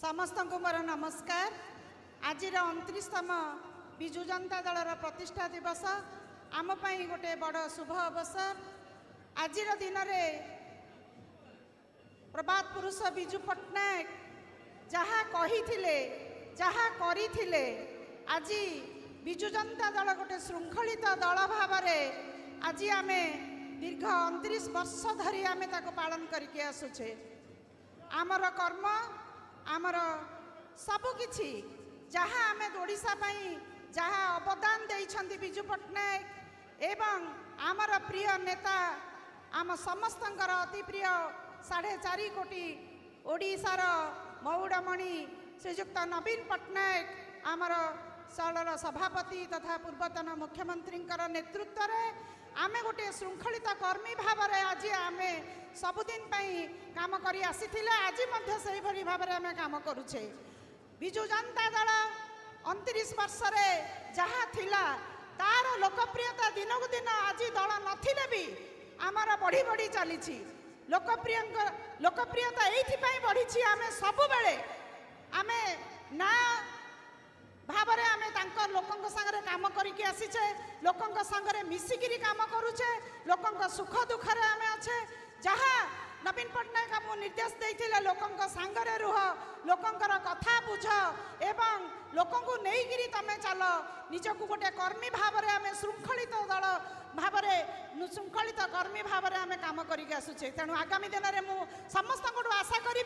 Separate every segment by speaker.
Speaker 1: समस्त को मोर नमस्कार। आज 29तम विजु जनता दलर प्रतिष्ठा दिवस आम गोटे बड़ शुभ अवसर। आज दिन में प्रभात पुरुष विजु पट्टनायक जहाँ कही जहाँ करी आज विजु जनता दल गोटे श्रृंखलित दल भाव आज आम दीर्घ 29 वर्ष धरी आम पालन करके आसुचे। आमर कर्म आमर सबकि जहाँ आम ओडिशा जहाँ अवदान देइछंती विजु पट्टनायक एवं आमर प्रिय नेता आम समस्तंकर अति प्रिय 4.5 कोटी ओडिशार मौड़मणि श्रीजुक्त नवीन पट्टनायक आमर दलर सभापति तथा पूर्वतन मुख्यमंत्री नेतृत्व में आम गोटे श्रृंखलित कर्मी भाव आज आम सबुदिन काम करी आसी आज से भाव में काम करुचे। विजु जनता दल 29 वर्ष जहाँ थिला तार लोकप्रियता दिनकू दिन आज दल नथिले भी आमर बढ़ी बढ़ी चली लोकप्रियता ये बढ़ी आम सब बेले आम ना भावरे आमे तांकर लोकंक संगरे काम करके आसीचे लोकंक संगरे मिसिकिरी काम करूचे लोकंक सुख दुख रे आमे अच्छे जहाँ नवीन पट्टनायक आमको निर्देश देइथिले लोकंक संगरे रुह लोकंकर कथा बुझ एवं लोकंकु नेइगिरी तमे चल निजकु गोटे कर्मी भावरे आमे श्रृंखलित दल भावरे श्रृंखलित कर्मी भावरे आमे काम करके आसुचे। तेणु आगामी दिन में मु समस्त आशा करी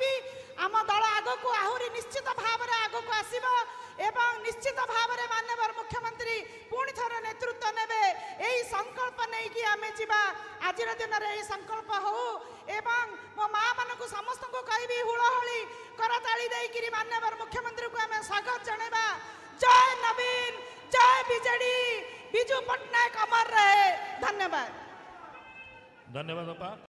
Speaker 1: आम दल आगको आहुरी निश्चित भावरे आगको आसीबो एवं निश्चित भावरे माननीय मुख्यमंत्री पुणी थर नेतृत्व नेबे एई संकल्प नहीं कि आमे जीवा आज दिन में यही संकल्प हो एवं मो माँ मानक समस्त को कहि हुलहली करताली देकिरी माननीय मुख्यमंत्री को आमे स्वागत जणेबा। जय नवीन जय बीजेडी विजु पट्टनायक अमर रहे। धन्यवाद।
Speaker 2: धन्यवाद बापा।